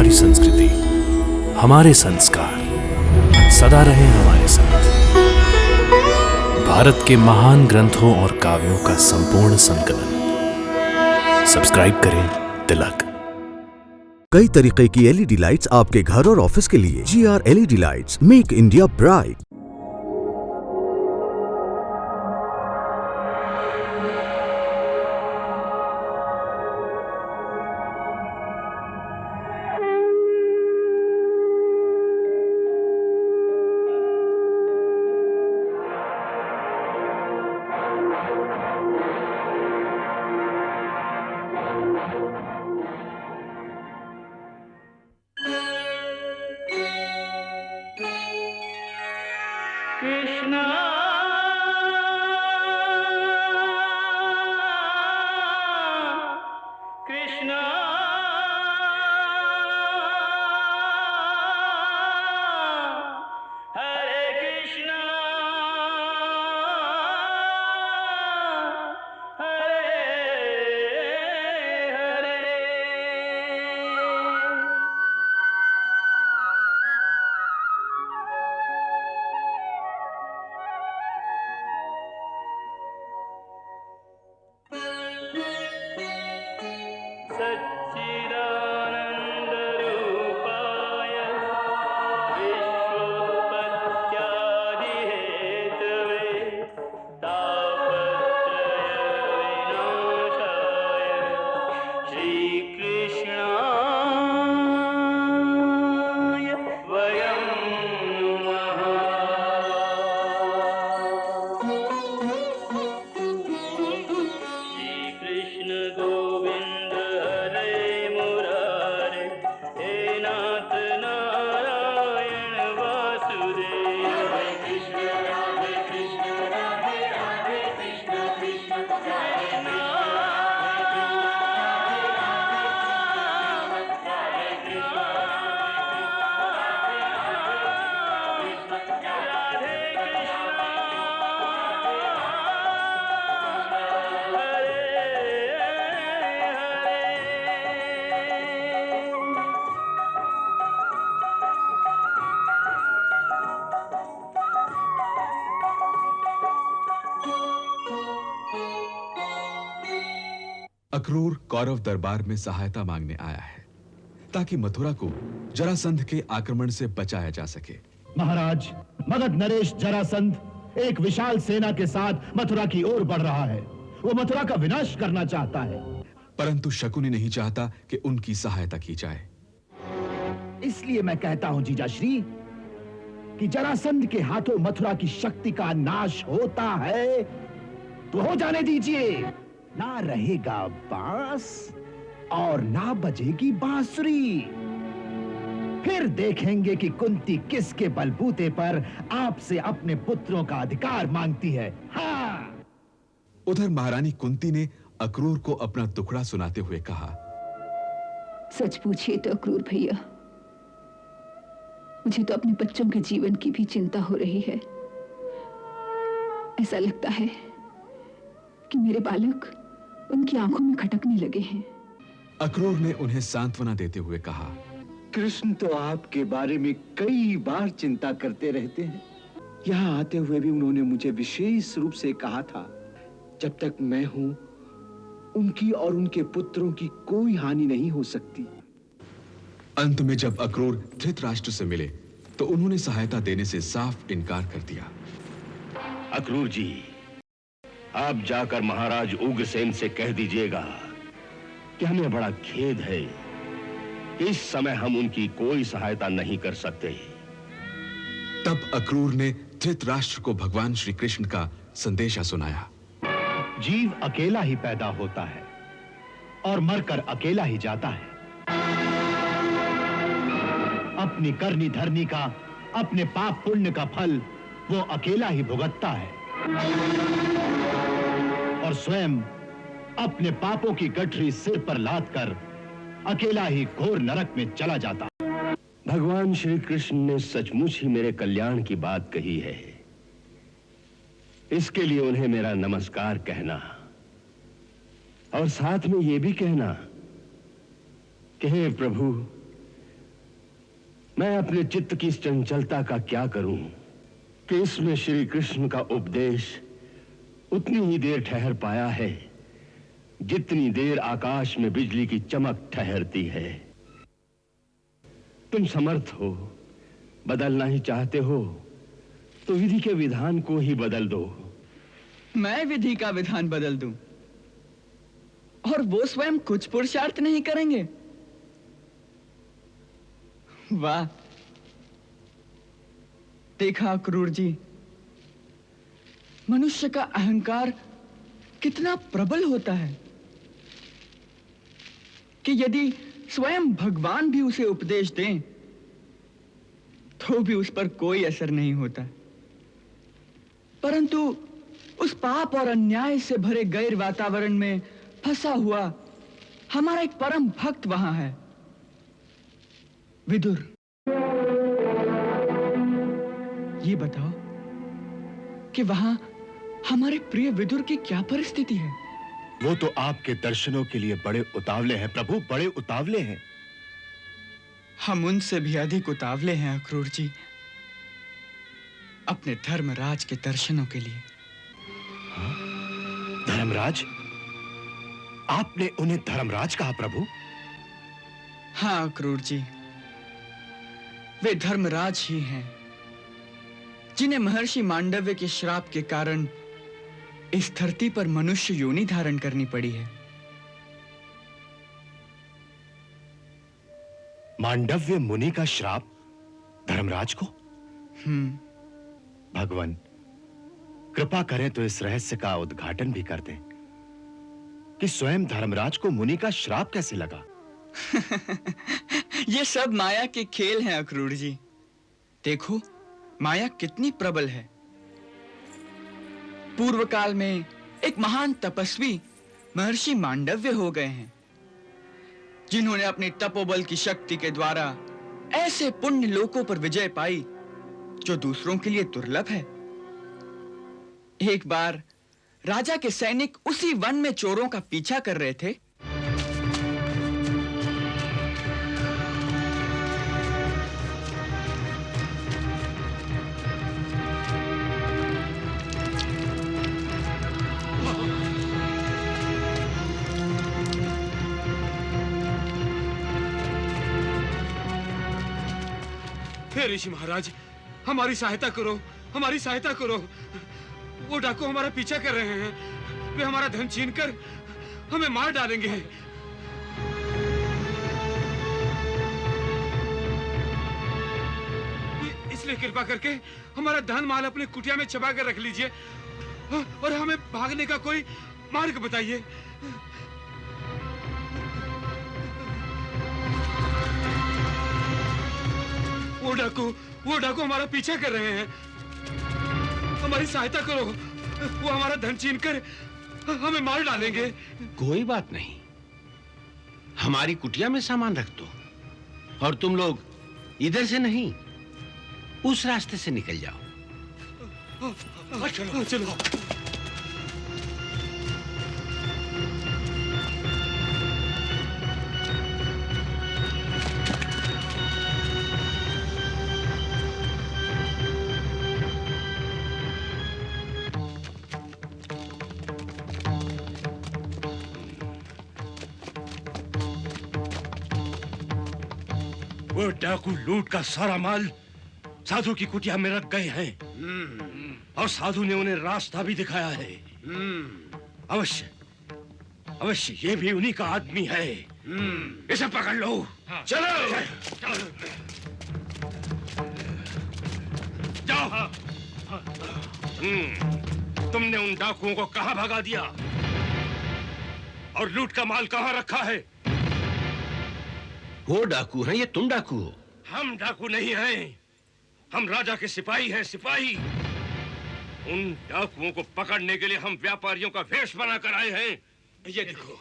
हमारी संस्कृति, हमारे संस्कार सदा रहे हमारे साथ। भारत के महान ग्रंथों और काव्यों का संपूर्ण संकलन। सब्सक्राइब करें तिलक। कई तरीके की एलईडी लाइट्स आपके घर और ऑफिस के लिए। GR LED lights, make India bright. Krishna Krishna Hare Krishna Hare Hare. सच्चिदानन्दरूपाय विश्वोत्पत्त्यादिहेतवे तापत्रयविनाशाय श्रीकृष्णाय वयं नमः। श्रीकृष्ण गोविंद हरे मुरारे, हे नाथ नारायण वासुदेव। हरे कृष्ण राधे कृष्ण राधे राधे कृष्ण कृष्ण हरे अक्रूर कौरव दरबार में सहायता मांगने आया है ताकि मथुरा को जरासंध के आक्रमण से बचाया जा सके। महाराज, मगध नरेश जरासंध एक विशाल सेना के साथ मथुरा की ओर बढ़ रहा है। वो मथुरा का विनाश करना चाहता है। परंतु शकुनी नहीं चाहता कि उनकी सहायता की जाए। इसलिए मैं कहता हूं जीजाश्री कि जरासंध के हाथों मथुरा की शक्ति का नाश होता है तो हो जाने दीजिए। ना रहेगा बांस और ना बजेगी बांसुरी। फिर देखेंगे कि कुंती किसके बलबूते पर आपसे अपने पुत्रों का अधिकार मांगती है। हाँ। उधर महारानी कुंती ने अक्रूर को अपना दुखड़ा सुनाते हुए कहा, सच पूछिए तो अक्रूर भैया, मुझे तो अपने बच्चों के जीवन की भी चिंता हो रही है। ऐसा लगता है कि मेरे बालक उनकी आंखों में खटकने लगे हैं। अक्रूर ने उन्हें सांत्वना देते हुए कहा, कृष्ण तो आपके बारे में कई बार चिंता करते रहते हैं। यहाँ आते हुए भी उन्होंने मुझे विशेष रूप से कहा था, जब तक मैं हूं उनकी और उनके पुत्रों की कोई हानि नहीं हो सकती। अंत में जब अक्रूर धृतराष्ट्र से मिले तो उन्होंने सहायता देने से साफ इनकार कर दिया। अक्रूर जी, आप जाकर महाराज उग्रसेन से कह दीजिएगा कि हमें बड़ा खेद है, इस समय हम उनकी कोई सहायता नहीं कर सकते। तब अक्रूर ने धृतराष्ट्र को भगवान श्री कृष्ण का संदेशा सुनाया। जीव अकेला ही पैदा होता है और मरकर अकेला ही जाता है। अपनी करनी धरनी का, अपने पाप पुण्य का फल वो अकेला ही भुगतता है और स्वयं अपने पापों की गठरी सिर पर लादकर अकेला ही घोर नरक में चला जाता। भगवान श्री कृष्ण ने सचमुच ही मेरे कल्याण की बात कही है। इसके लिए उन्हें मेरा नमस्कार कहना और साथ में यह भी कहना कि हे प्रभु, मैं अपने चित्त की इस चंचलता का क्या करूं कि इसमें श्री कृष्ण का उपदेश उतनी ही देर ठहर पाया है जितनी देर आकाश में बिजली की चमक ठहरती है। तुम समर्थ हो, बदलना ही चाहते हो तो विधि के विधान को ही बदल दो। मैं विधि का विधान बदल दूं और वो स्वयं कुछ पुरुषार्थ नहीं करेंगे? वाह! देखा क्रूर जी, मनुष्य का अहंकार कितना प्रबल होता है कि यदि स्वयं भगवान भी उसे उपदेश दें तो भी उस पर कोई असर नहीं होता। परंतु उस पाप और अन्याय से भरे गैर वातावरण में फंसा हुआ हमारा एक परम भक्त वहां है, विदुर। ये बताओ कि वहां हमारे प्रिय विदुर की क्या परिस्थिति है? वो तो आपके दर्शनों के लिए बड़े उतावले हैं प्रभु, बड़े उतावले हैं। हम उनसे भी अधिक उतावले हैं अक्रूर जी, अपने धर्मराज के दर्शनों के लिए। हाँ? धर्मराज? आपने उन्हें धर्मराज कहा प्रभु? हाँ अक्रूर जी, वे धर्मराज ही हैं जिन्हें महर्षि मांडव्य के श्राप के कारण इस धरती पर मनुष्य योनि धारण करनी पड़ी है। मांडव्य मुनि का श्राप धर्मराज को? भगवान कृपा करें तो इस रहस्य का उद्घाटन भी कर दें कि स्वयं धर्मराज को मुनि का श्राप कैसे लगा। ये सब माया के खेल हैं अक्रूर जी। देखो माया कितनी प्रबल है। पूर्व काल में एक महान तपस्वी महर्षि मांडव्य हो गए हैं, जिन्होंने अपने तपोबल की शक्ति के द्वारा ऐसे पुण्य लोकों पर विजय पाई जो दूसरों के लिए दुर्लभ है। एक बार राजा के सैनिक उसी वन में चोरों का पीछा कर रहे थे। हे ऋषि महाराज, हमारी सहायता करो, हमारी सहायता करो। वो डाकू हमारा पीछा कर रहे हैं। वे हमारा धन छीनकर हमें मार डालेंगे। इसलिए कृपा करके हमारा धन माल अपने कुटिया में छुपा कर रख लीजिए और हमें भागने का कोई मार्ग बताइए। वो डाकू हमारा पीछा कर रहे हैं। हमारी सहायता करो, वो हमारा धन छीनकर हमें मार डालेंगे। कोई बात नहीं, हमारी कुटिया में सामान रख दो और तुम लोग इधर से नहीं उस रास्ते से निकल जाओ। चलो चलो। वो डाकू लूट का सारा माल साधु की कुटिया में रख गए हैं और साधु ने उन्हें रास्ता भी दिखाया है। अवश्य अवश्य ये भी उन्हीं का आदमी है। इसे पकड़ लो। चलो जाओ। तुमने उन डाकुओं को कहां भगा दिया और लूट का माल कहां रखा है? वो डाकू हैं, ये तुम डाकू हो? हम डाकू नहीं हैं, हम राजा के सिपाही हैं, सिपाही। उन डाकुओं को पकड़ने के लिए हम व्यापारियों का वेश बनाकर आए हैं। ये देखो।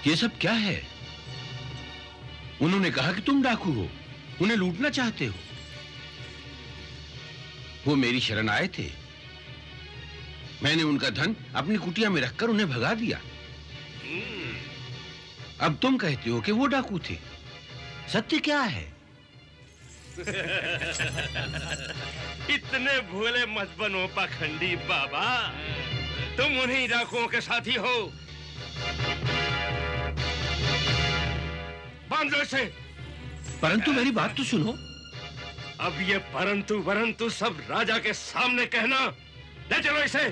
ये सब क्या है? उन्होंने कहा कि तुम डाकू हो, उन्हें लूटना चाहते हो। वो मेरी शरण आए थे, मैंने उनका धन अपनी कुटिया में रखकर उन्हें भगा दिया। अब तुम कहते हो कि वो डाकू थे। सत्य क्या है? इतने भोले मत बनो पाखंडी बाबा, तुम उन्हीं डाकुओं के साथी हो। बांध लो इसे। परंतु मेरी बात तो सुनो। अब ये परंतु वरंतु सब राजा के सामने कहना। ले चलो इसे।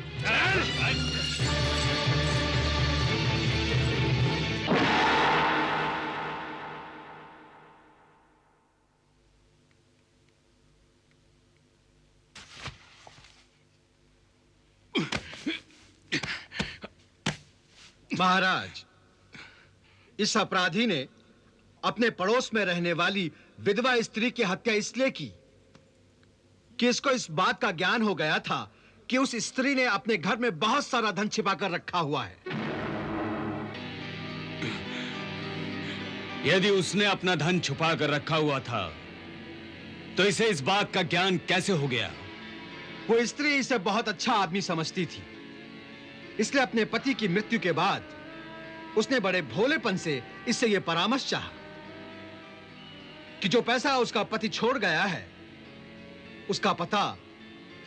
महाराज, इस अपराधी ने अपने पड़ोस में रहने वाली विधवा स्त्री की हत्या इसलिए की कि इसको इस बात का ज्ञान हो गया था कि उस स्त्री ने अपने घर में बहुत सारा धन छिपा कर रखा हुआ है। यदि उसने अपना धन छुपा कर रखा हुआ था तो इसे इस बात का ज्ञान कैसे हो गया? वो स्त्री इसे बहुत अच्छा आदमी समझती थी, इसलिए अपने पति की मृत्यु के बाद उसने बड़े भोलेपन से इससे यह परामर्श चाहा कि जो पैसा उसका पति छोड़ गया है, उसका पता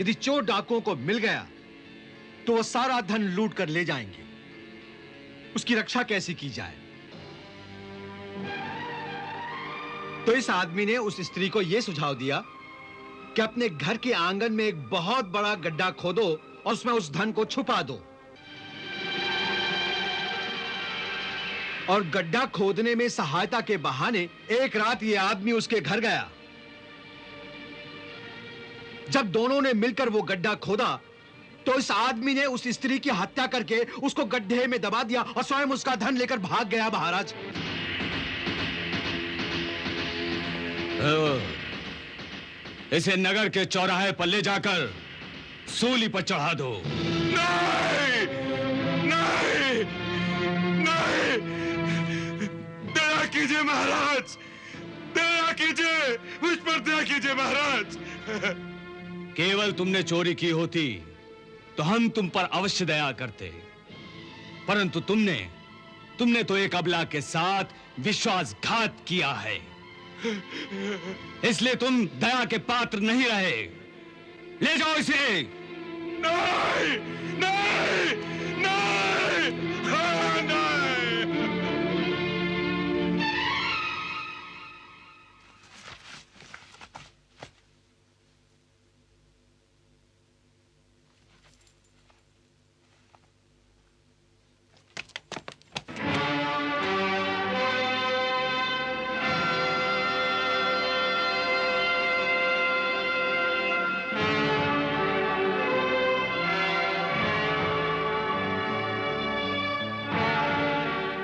यदि चोर डाकुओं को मिल गया तो वो सारा धन लूट कर ले जाएंगे। उसकी रक्षा कैसे की जाए? तो इस आदमी ने उस स्त्री को यह सुझाव दिया कि अपने घर के आंगन में एक बहुत बड़ा गड्ढा खोदो और उसमें उस धन को छुपा दो। और गड्ढा खोदने में सहायता के बहाने एक रात यह आदमी उसके घर गया। जब दोनों ने मिलकर वो गड्ढा खोदा तो इस आदमी ने उस स्त्री की हत्या करके उसको गड्ढे में दबा दिया और स्वयं उसका धन लेकर भाग गया। महाराज, इसे नगर के चौराहे पर ले जाकर सूली पर चढ़ा दो। नहीं, नहीं, नहीं, दया कीजिए महाराज, दया कीजिए, मुझ पर दया कीजिए महाराज। केवल तुमने चोरी की होती तो हम तुम पर अवश्य दया करते, परंतु तुमने तो एक अबला के साथ विश्वासघात किया है, इसलिए तुम दया के पात्र नहीं रहे। ले जाओ इसे। नहीं, नहीं, नहीं, नहीं।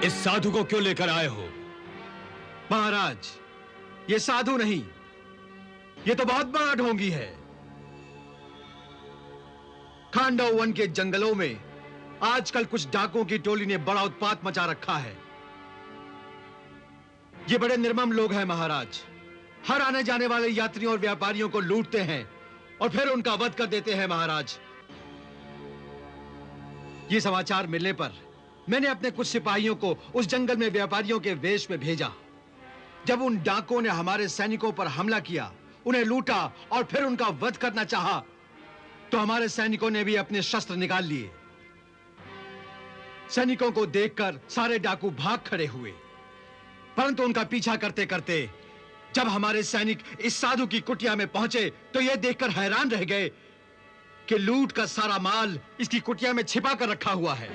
इस साधु को क्यों लेकर आए हो? महाराज, ये साधु नहीं, ये तो बहुत बड़ा ढोंगी है। खांडव वन के जंगलों में आजकल कुछ डाकुओं की टोली ने बड़ा उत्पात मचा रखा है। ये बड़े निर्मम लोग हैं महाराज। हर आने जाने वाले यात्रियों और व्यापारियों को लूटते हैं और फिर उनका वध कर देते हैं। महाराज, ये समाचार मिलने पर मैंने अपने कुछ सिपाहियों को उस जंगल में व्यापारियों के वेश में भेजा। जब उन डाकुओं ने हमारे सैनिकों पर हमला किया, उन्हें लूटा और फिर उनका वध करना चाहा, तो हमारे सैनिकों ने भी अपने शस्त्र निकाल लिए। सैनिकों को देखकर सारे डाकू भाग खड़े हुए, परंतु उनका पीछा करते करते जब हमारे सैनिक इस साधु की कुटिया में पहुंचे तो यह देखकर हैरान रह गए कि लूट का सारा माल इसकी कुटिया में छिपा कर रखा हुआ है,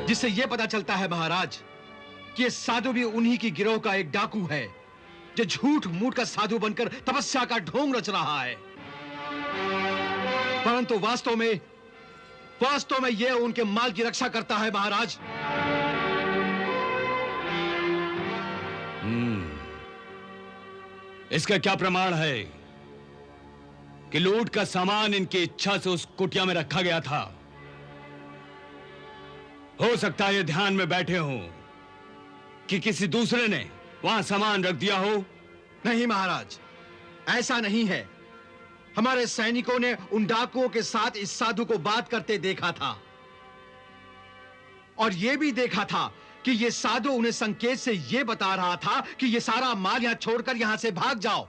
जिससे यह पता चलता है महाराज कि यह साधु भी उन्हीं की गिरोह का एक डाकू है, जो झूठ मूठ का साधु बनकर तपस्या का ढोंग रच रहा है। परंतु वास्तव में यह उनके माल की रक्षा करता है। महाराज, इसका क्या प्रमाण है कि लूट का सामान इनकी इच्छा से उस कुटिया में रखा गया था? हो सकता है ये ध्यान में बैठे हों कि किसी दूसरे ने वहां सामान रख दिया हो। नहीं महाराज, ऐसा नहीं है। हमारे सैनिकों ने उन डाकुओं के साथ इस साधु को बात करते देखा था और यह भी देखा था कि यह साधु उन्हें संकेत से यह बता रहा था कि यह सारा माल यहां छोड़कर यहां से भाग जाओ।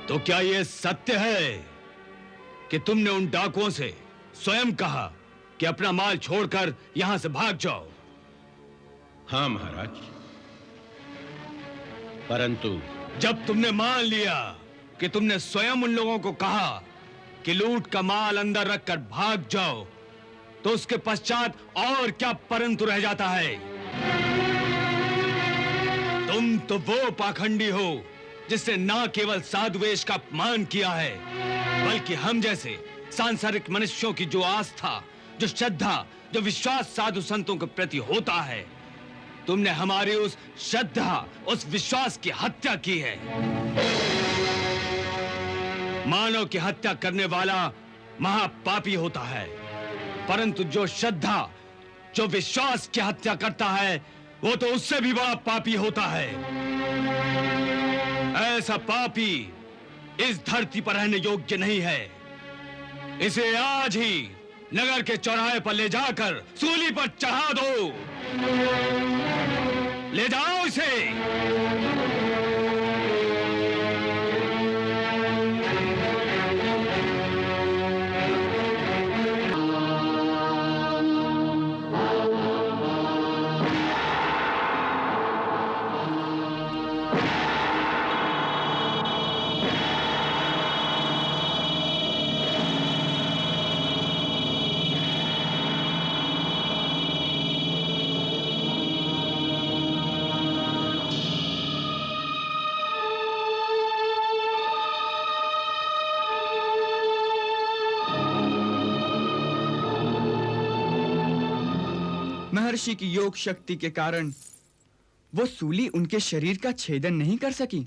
तो क्या यह सत्य है कि तुमने उन डाकुओं से स्वयं कहा कि अपना माल छोड़कर यहां से भाग जाओ? हाँ महाराज, परंतु जब तुमने मान लिया कि तुमने स्वयं उन लोगों को कहा कि लूट का माल अंदर रखकर भाग जाओ, तो उसके पश्चात और क्या परंतु रह जाता है? तुम तो वो पाखंडी हो जिसने ना केवल साधुवेश का अपमान किया है, बल्कि हम जैसे सांसारिक मनुष्यों की जो आस्था, जो श्रद्धा, जो विश्वास साधु संतों के प्रति होता है, तुमने हमारी उस श्रद्धा, उस विश्वास की हत्या की है। मानव की हत्या करने वाला महापापी होता है, परंतु जो श्रद्धा, जो विश्वास की हत्या करता है, वो तो उससे भी बड़ा पापी होता है। ऐसा पापी इस धरती पर रहने योग्य नहीं है। इसे आज ही नगर के चौराहे पर ले जाकर सूली पर चढ़ा दो। ले जाओ इसे। महर्षि की योग शक्ति के कारण वो सूली उनके शरीर का छेदन नहीं कर सकी।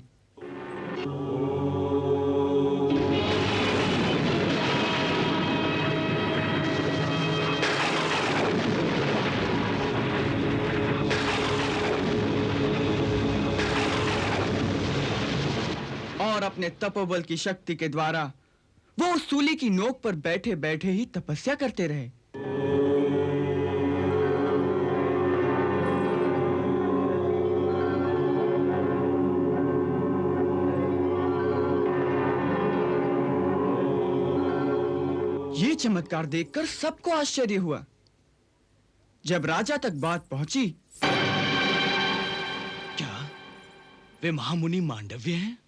और अपने तपोबल की शक्ति के द्वारा वो उस सूली की नोक पर बैठे बैठे ही तपस्या करते रहे। ये चमत्कार देखकर सबको आश्चर्य हुआ। जब राजा तक बात पहुंची, क्या वे महामुनि मांडव्य हैं?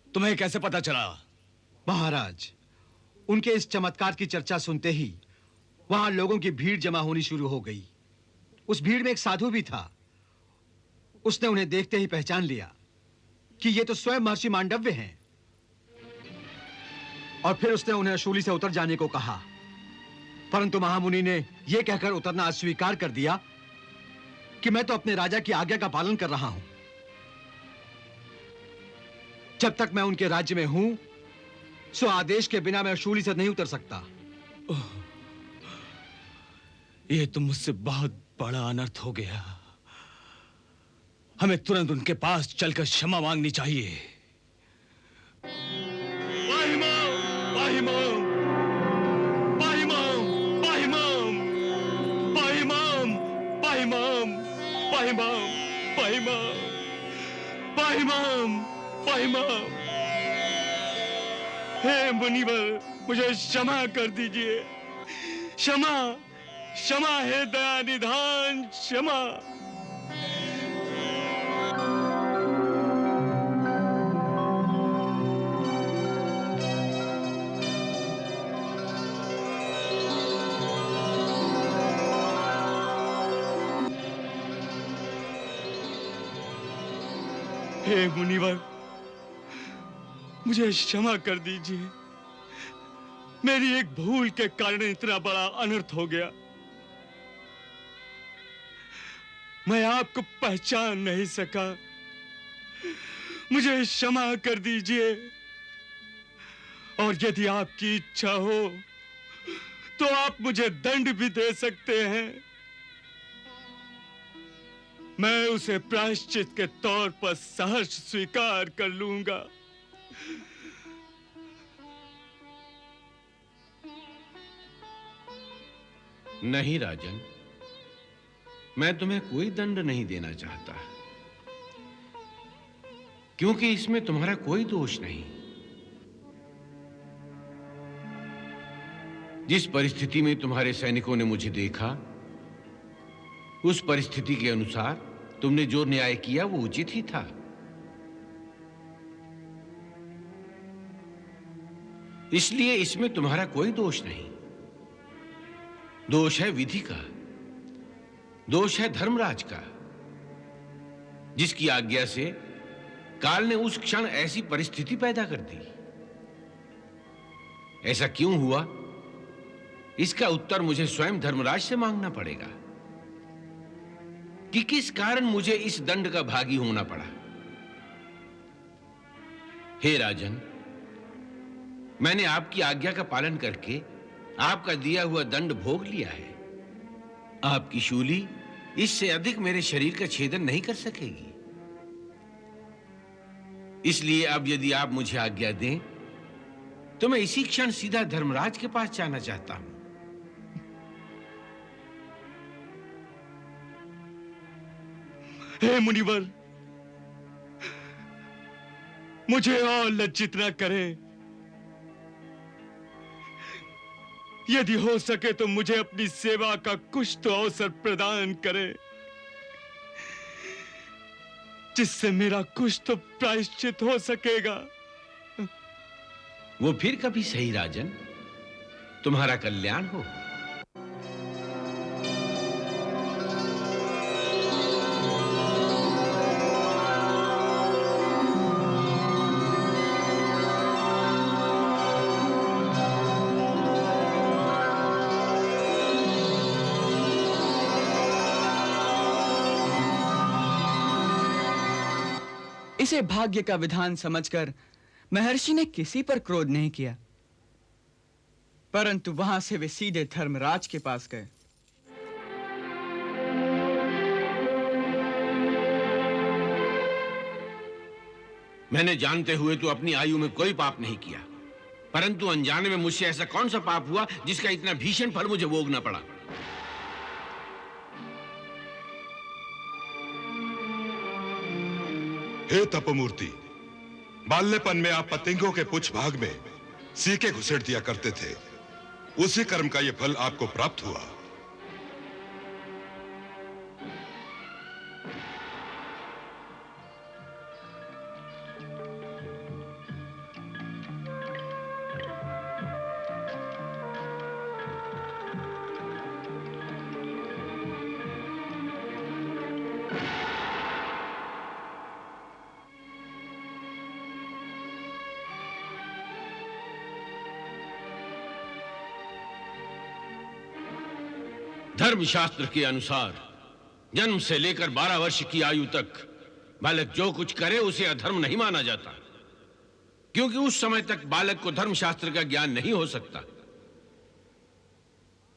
तुम्हें कैसे पता चला? महाराज, उनके इस चमत्कार की चर्चा सुनते ही वहां लोगों की भीड़ जमा होनी शुरू हो गई। उस भीड़ में एक साधु भी था। उसने उन्हें देखते ही पहचान लिया कि ये तो स्वयं महर्षि मांडव्य हैं। और फिर उसने उन्हें शूली से उतर जाने को कहा, परंतु महामुनि ने यह कहकर उतरना अस्वीकार कर दिया कि मैं तो अपने राजा की आज्ञा का पालन कर रहा हूं। जब तक मैं उनके राज्य में हूं, सो आदेश के बिना मैं शूली से नहीं उतर सकता। ये तो मुझसे बहुत बड़ा अनर्थ हो गया। हमें तुरंत उनके पास चलकर क्षमा मांगनी चाहिए। हे मुनिवर, मुझे क्षमा कर दीजिए। क्षमा, क्षमा है दया निधान, क्षमा। हे मुनिवर, मुझे क्षमा कर दीजिए। मेरी एक भूल के कारण इतना बड़ा अनर्थ हो गया। मैं आपको पहचान नहीं सका। मुझे क्षमा कर दीजिए। और यदि आपकी इच्छा हो तो आप मुझे दंड भी दे सकते हैं। मैं उसे प्रायश्चित के तौर पर सहर्ष स्वीकार कर लूंगा। नहीं राजन, मैं तुम्हें कोई दंड नहीं देना चाहता, क्योंकि इसमें तुम्हारा कोई दोष नहीं। जिस परिस्थिति में तुम्हारे सैनिकों ने मुझे देखा, उस परिस्थिति के अनुसार तुमने जो न्याय किया वो उचित ही था। इसलिए इसमें तुम्हारा कोई दोष नहीं। दोष है विधि का, दोष है धर्मराज का, जिसकी आज्ञा से काल ने उस क्षण ऐसी परिस्थिति पैदा कर दी। ऐसा क्यों हुआ, इसका उत्तर मुझे स्वयं धर्मराज से मांगना पड़ेगा कि किस कारण मुझे इस दंड का भागी होना पड़ा। हे राजन, मैंने आपकी आज्ञा का पालन करके आपका दिया हुआ दंड भोग लिया है। आपकी शूली इससे अधिक मेरे शरीर का छेदन नहीं कर सकेगी। इसलिए अब यदि आप मुझे आज्ञा दें तो मैं इसी क्षण सीधा धर्मराज के पास जाना चाहता हूं। हे मुनिवर, मुझे और लज्जित न करें। यदि हो सके तो मुझे अपनी सेवा का कुछ तो अवसर प्रदान करें, जिससे मेरा कुछ तो प्रायश्चित हो सकेगा। वो फिर कभी सही राजन, तुम्हारा कल्याण हो। इसे भाग्य का विधान समझकर महर्षि ने किसी पर क्रोध नहीं किया, परंतु वहां से वे सीधे धर्मराज के पास गए। मैंने जानते हुए तो अपनी आयु में कोई पाप नहीं किया, परंतु अनजाने में मुझसे ऐसा कौन सा पाप हुआ जिसका इतना भीषण फल मुझे भोगना पड़ा। हे तपोमूर्ति, बाल्यपन में आप पतंगों के पुच्छ भाग में सीके घुसेड़ दिया करते थे। उसी कर्म का यह फल आपको प्राप्त हुआ। धर्मशास्त्र के अनुसार जन्म से लेकर 12 वर्ष की आयु तक बालक जो कुछ करे उसे अधर्म नहीं माना जाता, क्योंकि उस समय तक बालक को धर्मशास्त्र का ज्ञान नहीं हो सकता।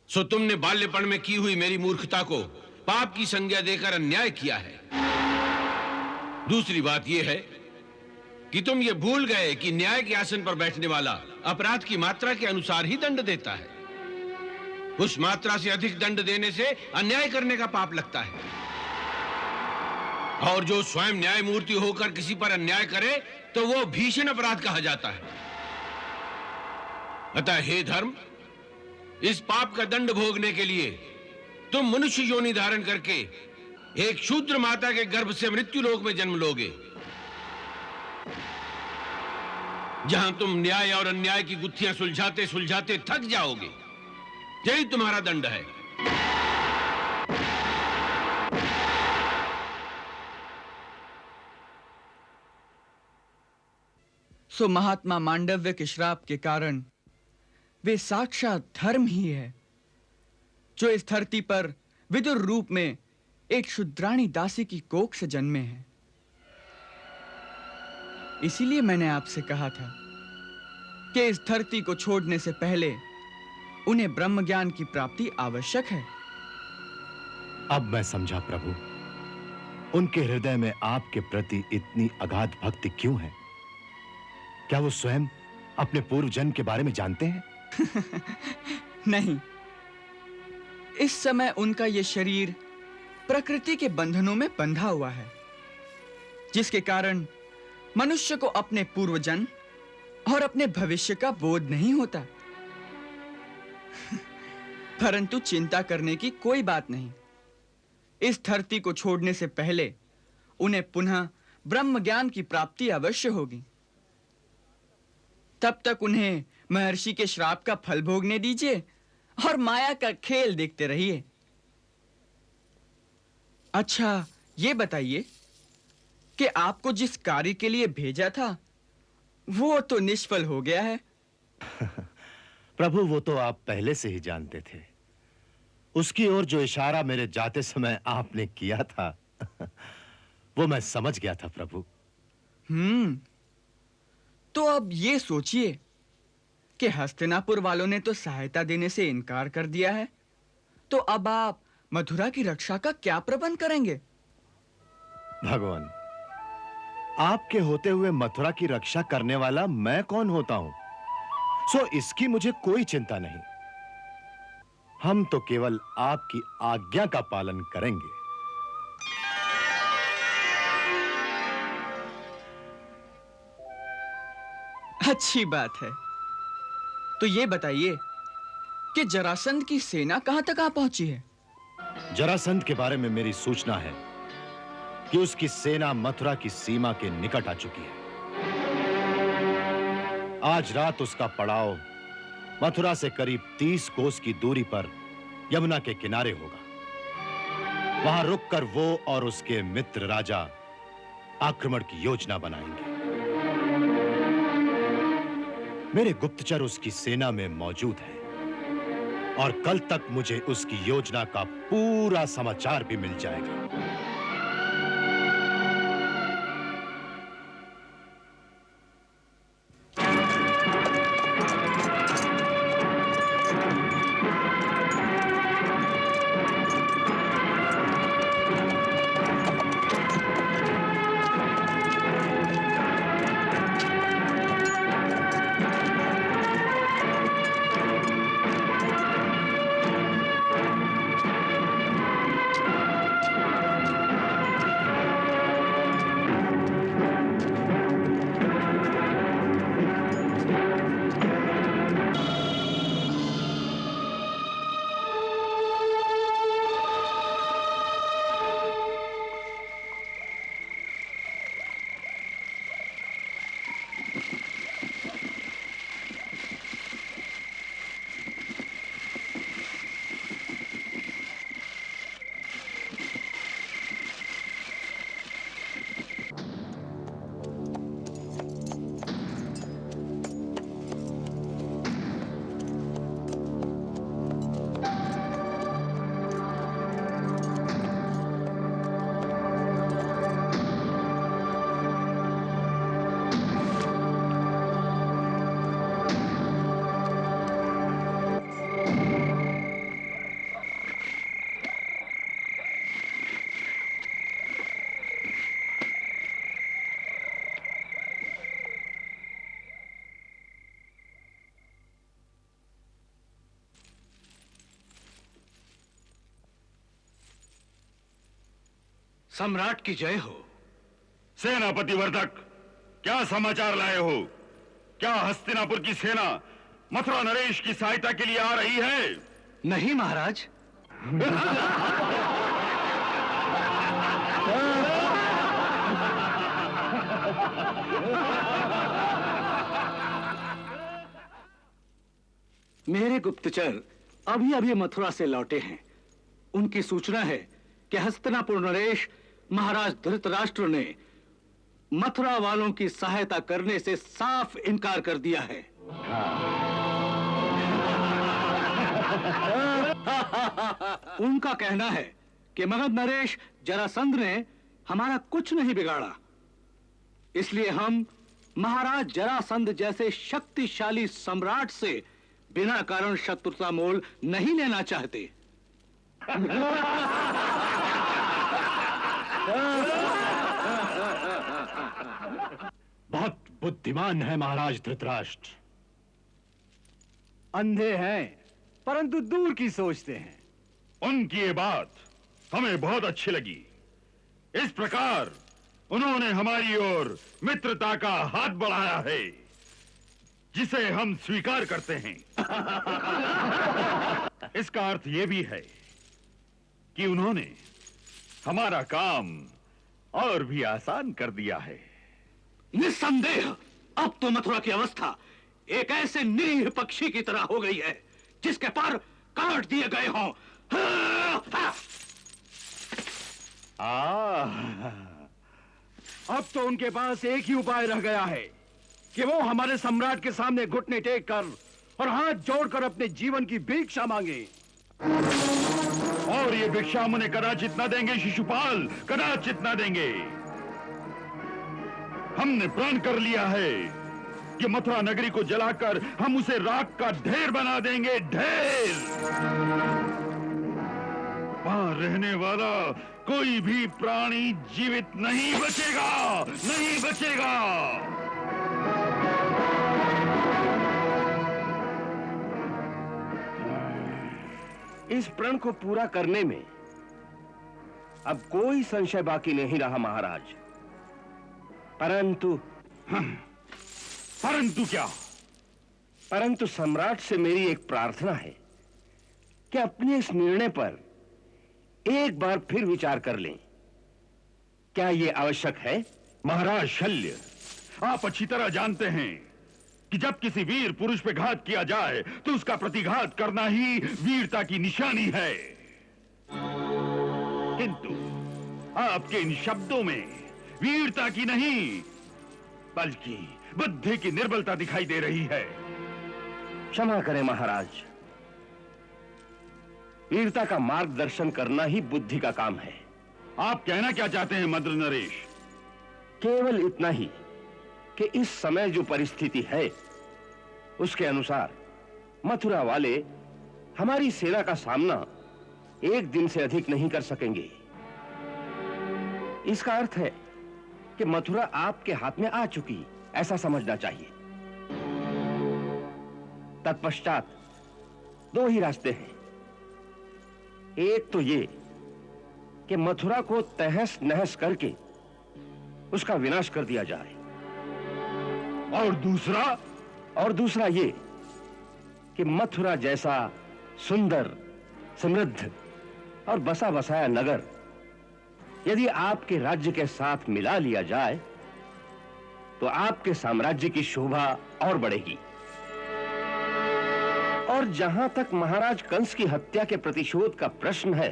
सो तुमने बाल्यपन में की हुई मेरी मूर्खता को पाप की संज्ञा देकर अन्याय किया है। दूसरी बात यह है कि तुम ये भूल गए कि न्याय के आसन पर बैठने वाला अपराध की मात्रा के अनुसार ही दंड देता है। उस मात्रा से अधिक दंड देने से अन्याय करने का पाप लगता है, और जो स्वयं न्यायमूर्ति होकर किसी पर अन्याय करे तो वो भीषण अपराध कहा जाता है। अतः हे धर्म, इस पाप का दंड भोगने के लिए तुम मनुष्य योनि धारण करके एक शूद्र माता के गर्भ से मृत्यु लोक में जन्म लोगे, जहां तुम न्याय और अन्याय की गुत्थियां सुलझाते सुलझाते थक जाओगे। यही तुम्हारा दंड है। सो महात्मा मांडव्य के श्राप के कारण वे साक्षात धर्म ही है, जो इस धरती पर विदुर रूप में एक शुद्राणी दासी की कोख से जन्मे हैं। इसीलिए मैंने आपसे कहा था कि इस धरती को छोड़ने से पहले उन्हें ब्रह्म ज्ञान की प्राप्ति आवश्यक है। अब मैं समझा प्रभु। उनके हृदय में आपके प्रति इतनी अगाध भक्ति क्यों है? क्या वो स्वयं अपने पूर्व जन्म के बारे में जानते हैं? नहीं, इस समय उनका यह शरीर प्रकृति के बंधनों में बंधा हुआ है, जिसके कारण मनुष्य को अपने पूर्व जन्म और अपने भविष्य का बोध नहीं होता। परंतु चिंता करने की कोई बात नहीं। इस धरती को छोड़ने से पहले उन्हें पुनः ब्रह्म ज्ञान की प्राप्ति अवश्य होगी। तब तक उन्हें महर्षि के श्राप का फल भोगने दीजिए और माया का खेल देखते रहिए। अच्छा, ये बताइए कि आपको जिस कार्य के लिए भेजा था वो तो निष्फल हो गया है। प्रभु, वो तो आप पहले से ही जानते थे। उसकी ओर जो इशारा मेरे जाते समय आपने किया था वो मैं समझ गया था प्रभु। तो अब ये सोचिए कि हस्तिनापुर वालों ने तो सहायता देने से इनकार कर दिया है, तो अब आप मथुरा की रक्षा का क्या प्रबंध करेंगे? भगवान, आपके होते हुए मथुरा की रक्षा करने वाला मैं कौन होता हूं? सो इसकी मुझे कोई चिंता नहीं। हम तो केवल आपकी आज्ञा का पालन करेंगे। अच्छी बात है। तो ये बताइए कि जरासंध की सेना कहां तक आ पहुंची है? जरासंध के बारे में मेरी सूचना है कि उसकी सेना मथुरा की सीमा के निकट आ चुकी है। आज रात उसका पड़ाव मथुरा से करीब 30 कोस की दूरी पर यमुना के किनारे होगा। वहां रुककर वो और उसके मित्र राजा आक्रमण की योजना बनाएंगे। मेरे गुप्तचर उसकी सेना में मौजूद हैं और कल तक मुझे उसकी योजना का पूरा समाचार भी मिल जाएगा। सम्राट की जय हो। सेनापति वर्धक, क्या समाचार लाए हो? क्या हस्तिनापुर की सेना मथुरा नरेश की सहायता के लिए आ रही है? नहीं महाराज। मेरे गुप्तचर अभी अभी मथुरा से लौटे हैं। उनकी सूचना है कि हस्तिनापुर नरेश महाराज धृतराष्ट्र ने मथुरा वालों की सहायता करने से साफ इनकार कर दिया है। उनका कहना है कि मगध नरेश जरासंध ने हमारा कुछ नहीं बिगाड़ा, इसलिए हम महाराज जरासंध जैसे शक्तिशाली सम्राट से बिना कारण शत्रुता मोल नहीं लेना चाहते। बहुत बुद्धिमान है महाराज धृतराष्ट्र। अंधे हैं परंतु दूर की सोचते हैं। उनकी ये बात हमें बहुत अच्छी लगी। इस प्रकार उन्होंने हमारी ओर मित्रता का हाथ बढ़ाया है, जिसे हम स्वीकार करते हैं। इसका अर्थ यह भी है कि उन्होंने हमारा काम और भी आसान कर दिया है। निस्संदेह अब तो मथुरा की अवस्था एक ऐसे निरीह पक्षी की तरह हो गई है जिसके पर काट दिए गए हों। अब तो उनके पास एक ही उपाय रह गया है कि वो हमारे सम्राट के सामने घुटने टेक कर और हाथ जोड़कर अपने जीवन की भिक्षा मांगे। और ये भिक्षा हम उन्हें कदाचित न देंगे शिशुपाल, कदाचित न देंगे। हमने प्रण कर लिया है कि मथुरा नगरी को जलाकर हम उसे राख का ढेर बना देंगे, ढेर। वहां रहने वाला कोई भी प्राणी जीवित नहीं बचेगा, नहीं बचेगा। इस प्रण को पूरा करने में अब कोई संशय बाकी नहीं रहा महाराज। परंतु परंतु क्या? परंतु सम्राट से मेरी एक प्रार्थना है कि अपने इस निर्णय पर एक बार फिर विचार कर लें। क्या यह आवश्यक है? महाराज शल्य, आप अच्छी तरह जानते हैं कि जब किसी वीर पुरुष पे घात किया जाए तो उसका प्रतिघात करना ही वीरता की निशानी है। किंतु आपके इन शब्दों में वीरता की नहीं बल्कि बुद्धि की निर्बलता दिखाई दे रही है। क्षमा करें महाराज, वीरता का मार्गदर्शन करना ही बुद्धि का काम है। आप कहना क्या चाहते हैं मद्र नरेश? केवल इतना ही कि इस समय जो परिस्थिति है उसके अनुसार मथुरा वाले हमारी सेना का सामना एक दिन से अधिक नहीं कर सकेंगे। इसका अर्थ है कि मथुरा आपके हाथ में आ चुकी, ऐसा समझना चाहिए। तत्पश्चात दो ही रास्ते हैं। एक तो ये कि मथुरा को तहस नहस करके उसका विनाश कर दिया जाए, और दूसरा ये कि मथुरा जैसा सुंदर, समृद्ध और बसा बसाया नगर यदि आपके राज्य के साथ मिला लिया जाए तो आपके साम्राज्य की शोभा और बढ़ेगी। और जहां तक महाराज कंस की हत्या के प्रतिशोध का प्रश्न है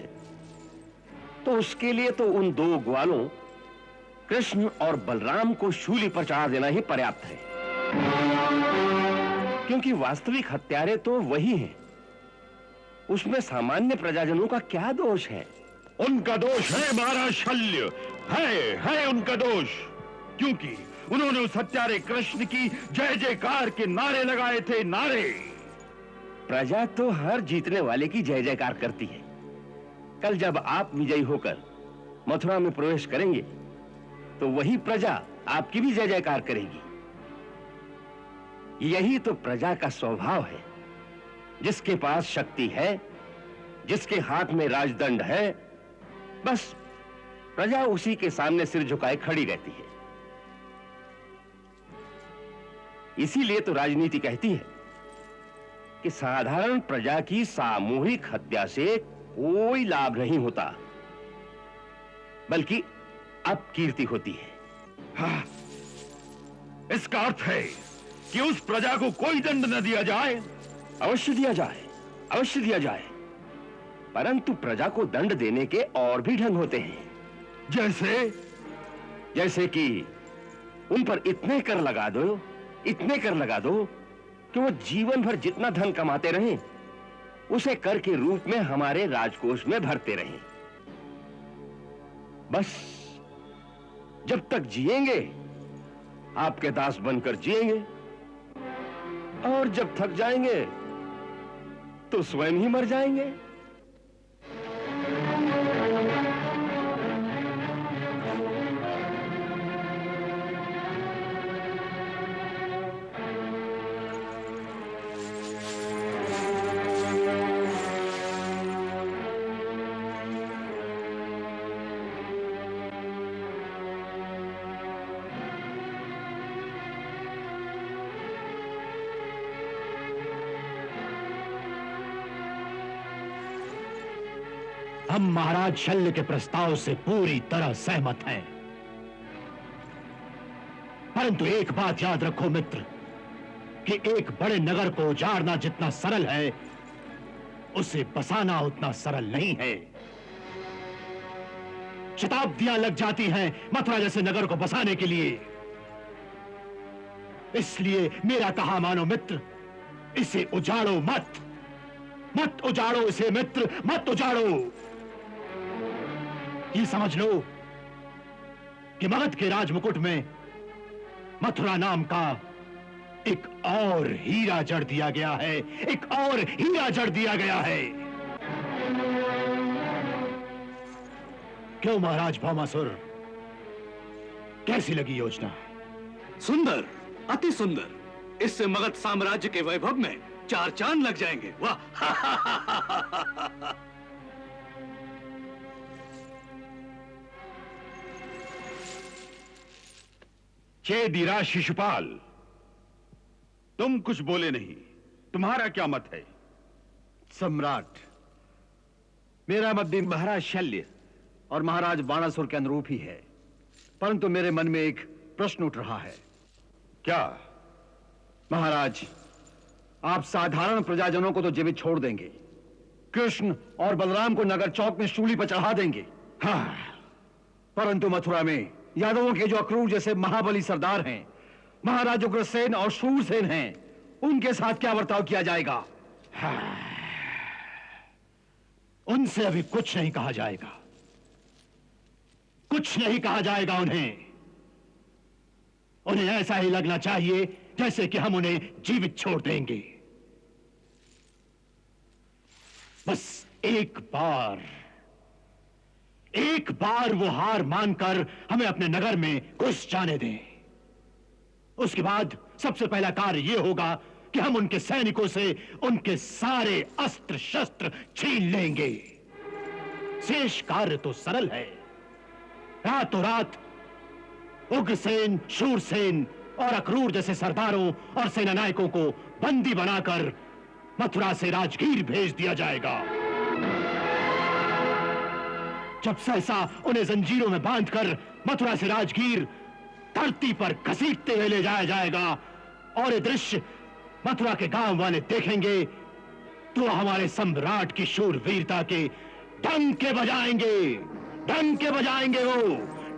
तो उसके लिए तो उन दो ग्वालों कृष्ण और बलराम को शूली पर चढ़ा देना ही पर्याप्त है, क्योंकि वास्तविक हत्यारे तो वही हैं। उसमें सामान्य प्रजाजनों का क्या दोष है? उनका दोष है महाराज शल्य, है उनका दोष, क्योंकि उन्होंने उस हत्यारे कृष्ण की जय जयकार के नारे लगाए थे, नारे। प्रजा तो हर जीतने वाले की जय जयकार करती है। कल जब आप विजयी होकर मथुरा में प्रवेश करेंगे तो वही प्रजा आपकी भी जय जयकार करेगी। यही तो प्रजा का स्वभाव है। जिसके पास शक्ति है, जिसके हाथ में राजदंड है, बस प्रजा उसी के सामने सिर झुकाए खड़ी रहती है। इसीलिए तो राजनीति कहती है कि साधारण प्रजा की सामूहिक हत्या से कोई लाभ नहीं होता, बल्कि अपकीर्ति होती है। हाँ, इसका अर्थ है कि उस प्रजा को कोई दंड न दिया जाए। अवश्य दिया जाए, अवश्य दिया जाए, परंतु प्रजा को दंड देने के और भी ढंग होते हैं। जैसे कि उन पर इतने कर लगा दो, इतने कर लगा दो कि वो जीवन भर जितना धन कमाते रहें उसे कर के रूप में हमारे राजकोष में भरते रहें। बस जब तक जिएंगे आपके दास बनकर जिएंगे, और जब थक जाएंगे तो स्वयं ही मर जाएंगे। हम महाराज शल्य के प्रस्ताव से पूरी तरह सहमत हैं, परंतु एक बात याद रखो मित्र कि एक बड़े नगर को उजाड़ना जितना सरल है, उसे बसाना उतना सरल नहीं है। शताब्दियां लग जाती हैं मथुरा जैसे नगर को बसाने के लिए। इसलिए मेरा कहा मानो मित्र, इसे उजाड़ो मत, मत उजाड़ो इसे मित्र, मत उजाड़ो। ये समझ लो कि मगध के राजमुकुट में मथुरा नाम का एक और हीरा जड़ दिया गया है, एक और हीरा जड़ दिया गया है। क्यों महाराज भौमासुर, कैसी लगी योजना? सुंदर, अति सुंदर। इससे मगध साम्राज्य के वैभव में 4 चांद लग जाएंगे। वाह! चेदिरा शिशुपाल, तुम कुछ बोले नहीं, तुम्हारा क्या मत है? सम्राट, मेरा मत भी महाराज शल्य और महाराज बाणासुर के अनुरूप ही है, परंतु मेरे मन में एक प्रश्न उठ रहा है। क्या? महाराज, आप साधारण प्रजाजनों को तो जीवित छोड़ देंगे, कृष्ण और बलराम को नगर चौक में शूली पर चढ़ा देंगे। हाँ, परंतु मथुरा में यादवों के जो अक्रूर जैसे महाबली सरदार हैं, महाराज उग्रसेन और शूरसेन हैं, उनके साथ क्या बर्ताव किया जाएगा? हाँ, उनसे अभी कुछ नहीं कहा जाएगा, कुछ नहीं कहा जाएगा। उन्हें ऐसा ही लगना चाहिए जैसे कि हम उन्हें जीवित छोड़ देंगे। बस एक बार वो हार मानकर हमें अपने नगर में घुस जाने दें। उसके बाद सबसे पहला कार्य यह होगा कि हम उनके सैनिकों से उनके सारे अस्त्र शस्त्र छीन लेंगे। शेष कार्य तो सरल है। रातों रात उग्रसेन, शूरसेन और अक्रूर जैसे सरदारों और सेनानायकों को बंदी बनाकर मथुरा से राजगीर भेज दिया जाएगा। जब सहसा उन्हें जंजीरों में बांधकर मथुरा से राजगीर धरती पर घसीटते हुए ले जाया जाएगा और ये दृश्य मथुरा के गांव वाले देखेंगे तो हमारे सम्राट की शूरवीरता के डंके बजाएंगे, डंके बजाएंगे वो,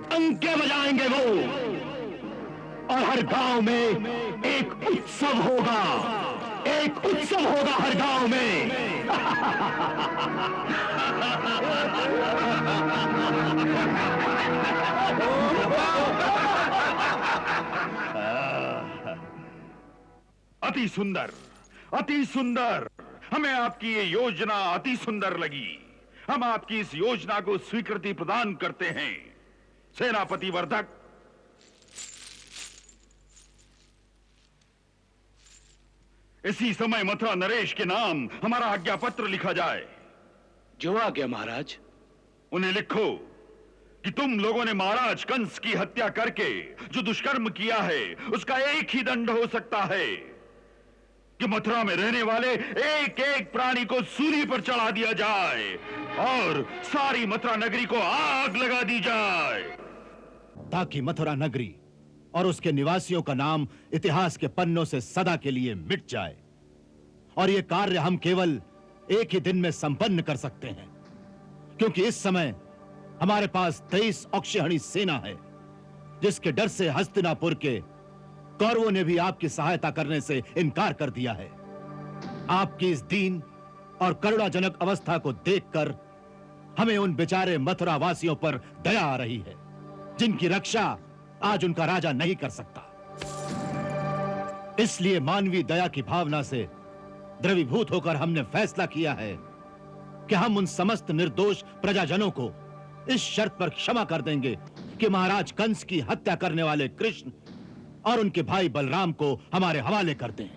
डंके बजाएंगे वो। और हर गांव में एक उत्सव होगा, एक उत्सव होगा हर गांव में। अति सुंदर, अति सुंदर। हमें आपकी ये योजना अति सुंदर लगी। हम आपकी इस योजना को स्वीकृति प्रदान करते हैं। सेनापति वर्धक, इसी समय मथुरा नरेश के नाम हमारा आज्ञा पत्र लिखा जाए। जो आज्ञा महाराज। उन्हें लिखो कि तुम लोगों ने महाराज कंस की हत्या करके जो दुष्कर्म किया है उसका एक ही दंड हो सकता है कि मथुरा में रहने वाले एक एक प्राणी को सूली पर चढ़ा दिया जाए और सारी मथुरा नगरी को आग लगा दी जाए, ताकि मथुरा नगरी और उसके निवासियों का नाम इतिहास के पन्नों से सदा के लिए मिट जाए। और यह कार्य हम केवल एक ही दिन में संपन्न कर सकते हैं, क्योंकि इस समय हमारे पास 23 अक्षौहिणी सेना है, जिसके डर से हस्तिनापुर के कौरवों ने भी आपकी सहायता करने से इनकार कर दिया है। आपकी इस दीन और करुणाजनक अवस्था को देखकर हमें उन बेचारे मथुरा वासियों पर दया आ रही है, जिनकी रक्षा आज उनका राजा नहीं कर सकता। इसलिए मानवीय दया की भावना से द्रवीभूत होकर हमने फैसला किया है कि हम उन समस्त निर्दोष प्रजाजनों को इस शर्त पर क्षमा कर देंगे कि महाराज कंस की हत्या करने वाले कृष्ण और उनके भाई बलराम को हमारे हवाले कर दें।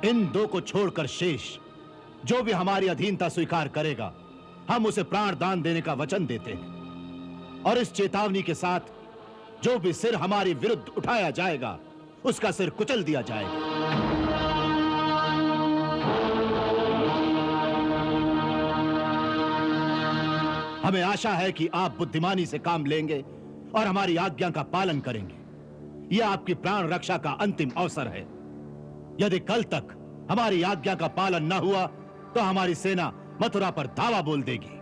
इन दो को छोड़कर शेष जो भी हमारी अधीनता स्वीकार करेगा हम उसे प्राण दान देने का वचन देते हैं और इस चेतावनी के साथ जो भी सिर हमारे विरुद्ध उठाया जाएगा उसका सिर कुचल दिया जाएगा। हमें आशा है कि आप बुद्धिमानी से काम लेंगे और हमारी आज्ञा का पालन करेंगे। यह आपकी प्राण रक्षा का अंतिम अवसर है। यदि कल तक हमारी आज्ञा का पालन न हुआ तो हमारी सेना मथुरा पर धावा बोल देगी।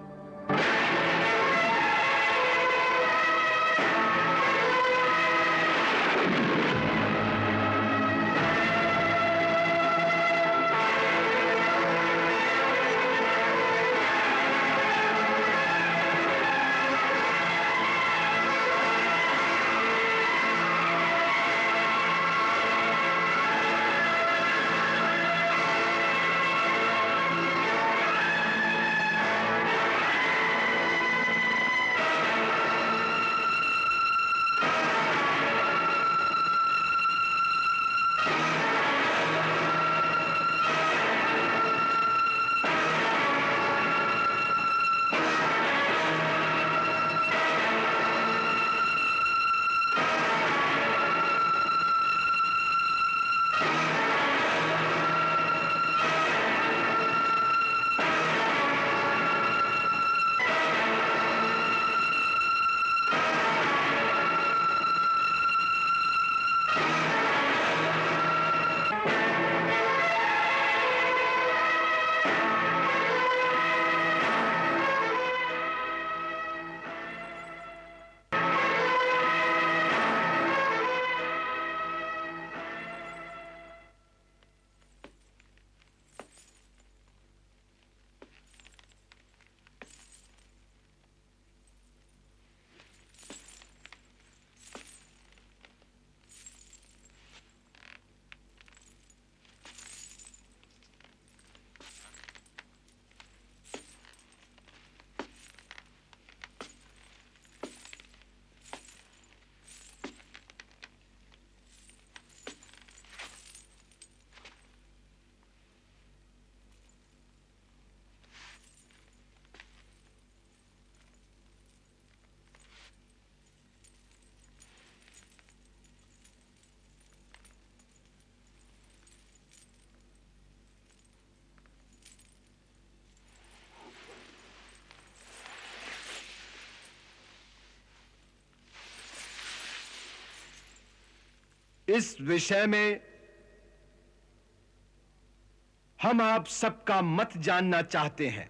इस विषय में हम आप सबका मत जानना चाहते हैं।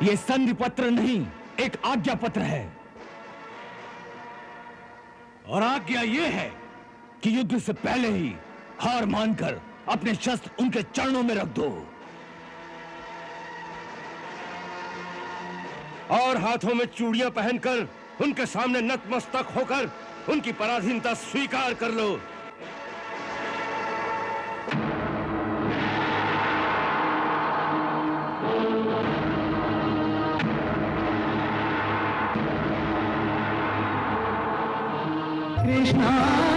यह संधि पत्र नहीं, एक आज्ञा पत्र है। और आज्ञा यह है कि युद्ध से पहले ही हार मानकर अपने शस्त्र उनके चरणों में रख दो और हाथों में चूड़ियां पहनकर उनके सामने नतमस्तक होकर उनकी पराधीनता स्वीकार कर लो। कृष्णा